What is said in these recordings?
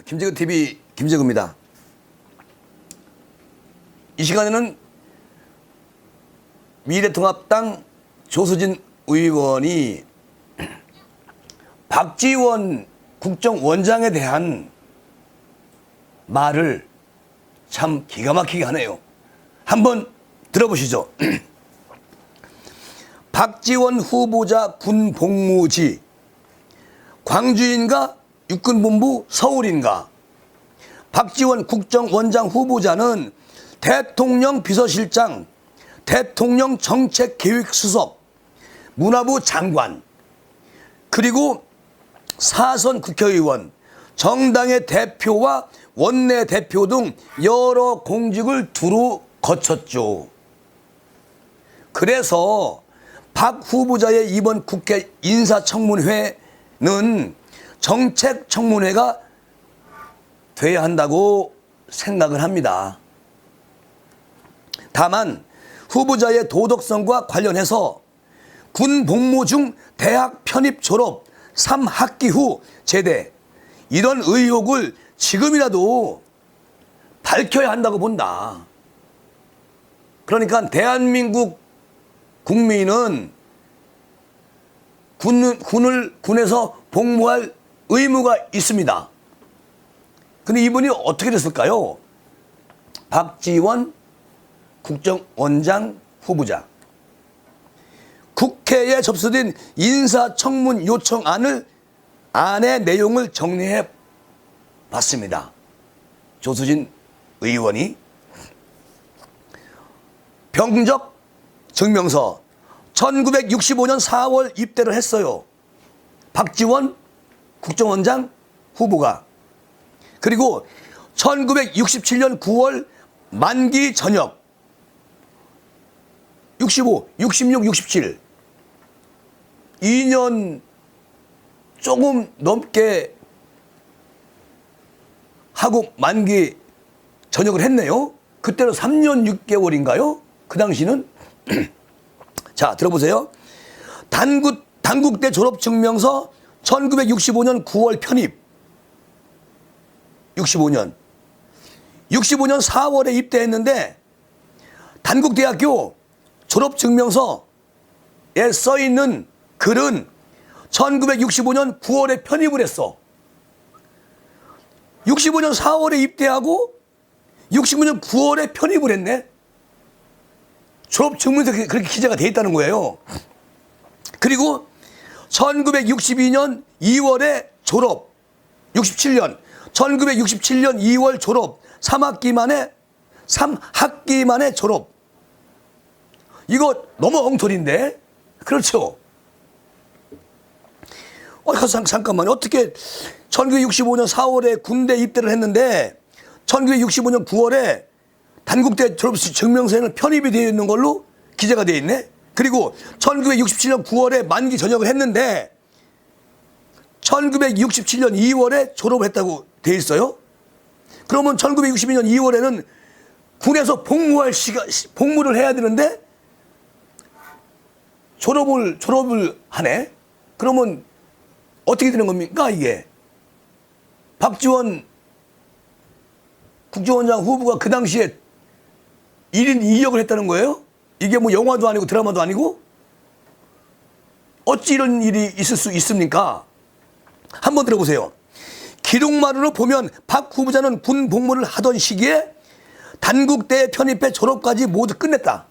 김재근 TV 김재근입니다. 이 시간에는 미래통합당 조수진 의원이 박지원 국정원장에 대한 말을 참 기가 막히게 하네요. 한번 들어보시죠. 박지원 후보자 군 복무지 광주인가 육군본부 서울인가? 박지원 국정원장 후보자는 대통령 비서실장, 대통령 정책기획수석, 문화부 장관, 그리고 사선 국회의원, 정당의 대표와 원내대표 등 여러 공직을 두루 거쳤죠. 그래서 박 후보자의 이번 국회 인사청문회는 정책청문회가 돼야 한다고 생각을 합니다. 다만 후보자의 도덕성과 관련해서 군 복무 중 대학 편입 졸업 3학기 후 제대 이런 의혹을 지금이라도 밝혀야 한다고 본다. 그러니까 대한민국 국민은 군에서 복무할 의무가 있습니다. 근데 이분이 어떻게 됐을까요? 박지원 국정원장 후보자. 국회에 접수된 인사청문 요청안의 내용을 정리해 봤습니다. 조수진 의원이 병적 증명서 1965년 4월 입대를 했어요. 박지원 국정원장 후보가. 그리고 1967년 9월 만기 전역 65, 66, 67 2년 조금 넘게 하고 만기 전역을 했네요. 그때는 3년 6개월인가요? 그 당시는 자, 들어보세요. 단국대 졸업증명서 1965년 9월 편입 65년 4월에 입대했는데 단국대학교 졸업증명서에 써있는 글은 1965년 9월에 편입을 했어. 65년 4월에 입대하고 65년 9월에 편입을 했네. 졸업증명서에 그렇게 기재가 돼 있다는 거예요. 그리고 1962년 2월에 졸업 1967년 2월 졸업 3학기 만에 졸업. 이거 너무 엉터리인데? 그렇죠? 잠깐만요. 어떻게 1965년 4월에 군대 입대를 했는데 1965년 9월에 단국대 졸업 증명서에는 편입이 되어 있는 걸로 기재가 되어 있네? 그리고 1967년 9월에 만기 전역을 했는데 1967년 2월에 졸업을 했다고 되어 있어요? 그러면 1962년 2월에는 군에서 복무를 해야 되는데 졸업을 하네? 그러면 어떻게 되는 겁니까, 이게? 박지원 국정원장 후보가 그 당시에 1인 2역을 했다는 거예요? 이게 뭐 영화도 아니고 드라마도 아니고? 어찌 이런 일이 있을 수 있습니까? 한번 들어보세요. 기록만으로 보면 박 후보자는 군 복무를 하던 시기에 단국대에 편입해 졸업까지 모두 끝냈다.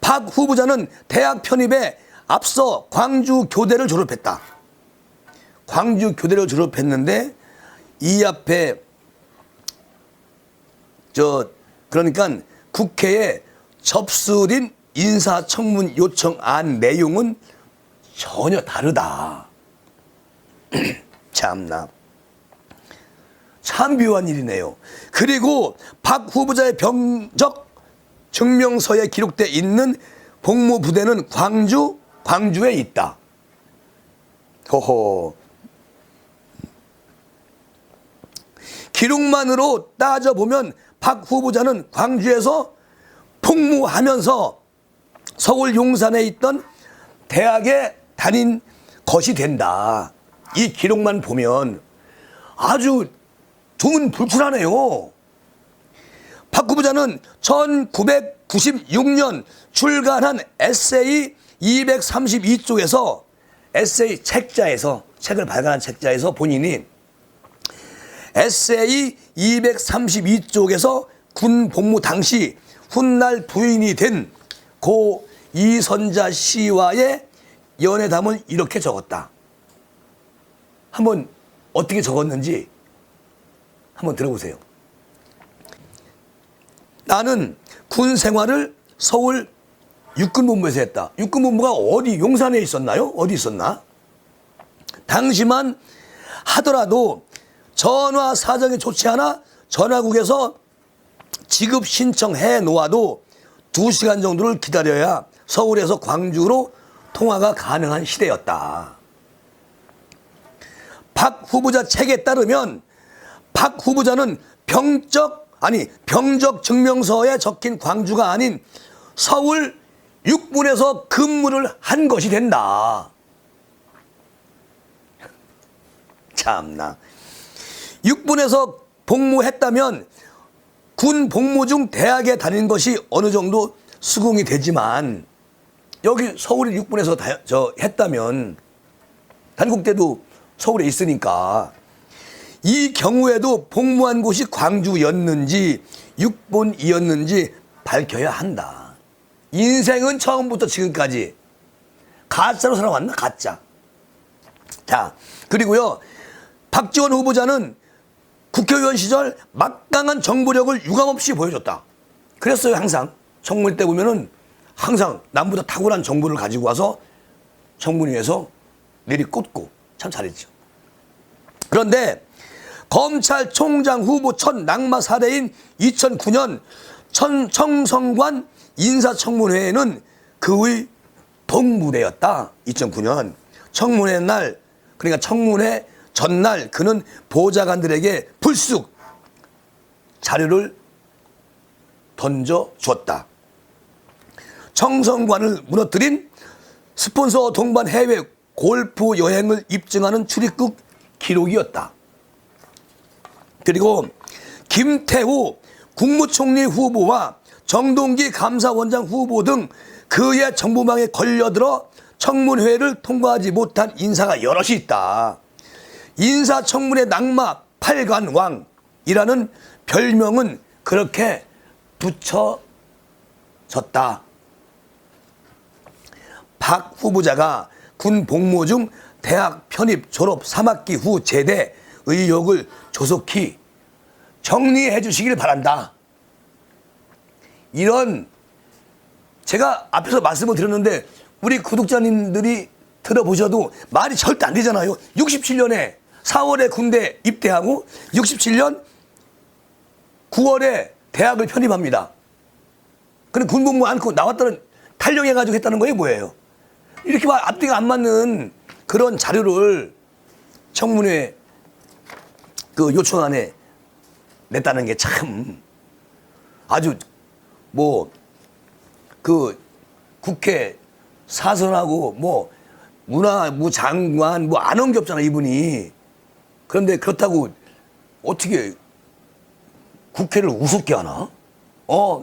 박 후보자는 대학 편입에 앞서 광주 교대를 졸업했다. 광주 교대를 졸업했는데 이 앞에 그러니까 국회에 접수된 인사청문 요청안 내용은 전혀 다르다. 참나. 참 묘한 일이네요. 그리고 박 후보자의 병적 증명서에 기록돼 있는 복무부대는 광주에 있다. 호호. 기록만으로 따져보면 박 후보자는 광주에서 복무하면서 서울 용산에 있던 대학에 다닌 것이 된다. 이 기록만 보면 아주 두문불출하네요. 박 후보자는 1996년 출간한 에세이 232쪽에서 에세이 책자에서 책을 발간한 책자에서 본인이 에세이 232쪽에서 군 복무 당시 훗날 부인이 된 고 이선자 씨와의 연애담을 이렇게 적었다. 한번 어떻게 적었는지 한번 들어보세요. 나는 군 생활을 서울 육군본부에서 했다. 육군본부가 어디 용산에 있었나요? 어디 있었나? 당시만 하더라도 전화 사정이 좋지 않아 전화국에서 지급 신청해 놓아도 2시간 정도를 기다려야 서울에서 광주로 통화가 가능한 시대였다. 박 후보자 책에 따르면 박 후보자는 병적 증명서에 적힌 광주가 아닌 서울 육군에서 근무를 한 것이 된다. 참나. 육군에서 복무했다면 군 복무 중 대학에 다닌 것이 어느 정도 수긍이 되지만 여기 서울에 육군에서 했다면 단국대도 서울에 있으니까 이 경우에도 복무한 곳이 광주였는지 육본이었는지 밝혀야 한다. 인생은 처음부터 지금까지 가짜로 살아왔나? 가짜. 자, 그리고요, 박지원 후보자는 국회의원 시절 막강한 정보력을 유감없이 보여줬다. 그랬어요. 항상 청문회 때 보면은 항상 남보다 탁월한 정보를 가지고 와서 청문회에서 내리꽂고 참 잘했죠. 그런데 검찰총장 후보 첫 낙마 사례인 2009년 청성관 인사청문회에는 그의 동무대였다. 2009년 청문회 날, 그러니까 청문회 전날 그는 보좌관들에게 불쑥 자료를 던져줬다. 청성관을 무너뜨린 스폰서 동반 해외 골프 여행을 입증하는 출입국 기록이었다. 그리고 김태우 국무총리 후보와 정동기 감사원장 후보 등 그의 정보망에 걸려들어 청문회를 통과하지 못한 인사가 여럿이 있다. 인사청문회 낙마 8관왕이라는 별명은 그렇게 붙여졌다. 박 후보자가 군 복무 중 대학 편입 졸업 3학기 후 제대 의혹을 조속히 정리해 주시길 바란다. 이런 제가 앞에서 말씀을 드렸는데 우리 구독자님들이 들어보셔도 말이 절대 안 되잖아요. 67년에 4월에 군대 입대하고 67년 9월에 대학을 편입합니다. 근데 군복무 않고 나왔다는 탈영해가지고 했다는 거예요, 뭐예요? 이렇게 앞뒤가 안 맞는 그런 자료를 청문회 그 요청안에 냈다는 게 참 아주 그 국회 사선하고 문화부 장관 안 한 게 없잖아, 이분이. 그런데 그렇다고 어떻게 국회를 우습게 하나?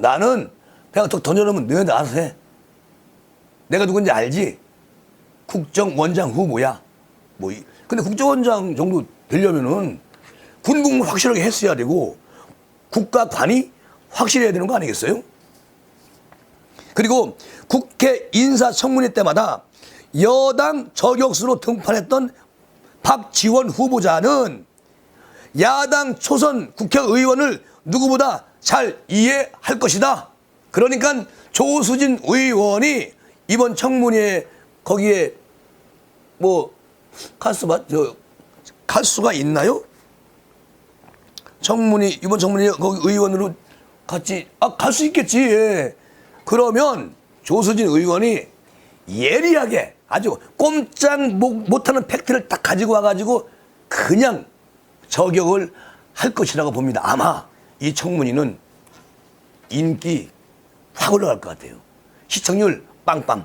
나는 그냥 던져놓으면 너희들 알아서 해. 내가 누군지 알지? 국정원장 후보야. 근데 국정원장 정도 되려면은 군복무 확실하게 했어야 되고 국가관이 확실해야 되는 거 아니겠어요? 그리고 국회 인사청문회 때마다 여당 저격수로 등판했던 박지원 후보자는 야당 초선 국회의원을 누구보다 잘 이해할 것이다. 그러니까 조수진 의원이 이번 청문회에 거기에 갈 수가 있나요? 이번 청문회 거기 의원으로 같이 갈 수 있겠지. 예. 그러면 조수진 의원이 예리하게 아주 꼼짝 못하는 팩트를 딱 가지고 와가지고 그냥 저격을 할 것이라고 봅니다. 아마 이 청문회는 인기 확 올라갈 것 같아요. 시청률 빵빵.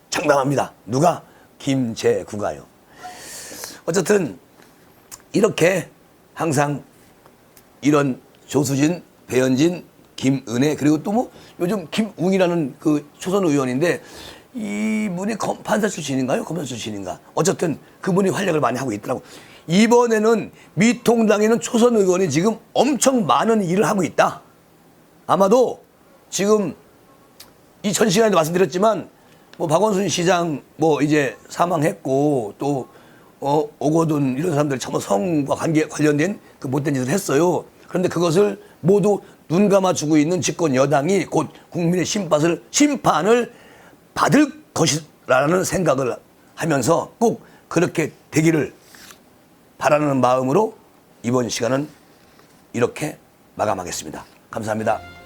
장담합니다. 누가? 김제구가요. 어쨌든 이렇게 항상 이런 조수진, 배현진, 김은혜 그리고 또 뭐 요즘 김웅이라는 그 초선 의원인데 이분이 판사 출신인가요? 검사 출신인가? 어쨌든 그분이 활약을 많이 하고 있더라고. 이번에는 미통당에는 초선 의원이 지금 엄청 많은 일을 하고 있다. 아마도 지금 이 전 시간에도 말씀드렸지만 뭐 박원순 시장 뭐 이제 사망했고 또 오거돈 이런 사람들 참 성과 관련된 그 못된 짓을 했어요. 그런데 그것을 모두 눈 감아주고 있는 집권 여당이 곧 국민의 심판을 받을 것이라는 생각을 하면서 꼭 그렇게 되기를 바라는 마음으로 이번 시간은 이렇게 마감하겠습니다. 감사합니다.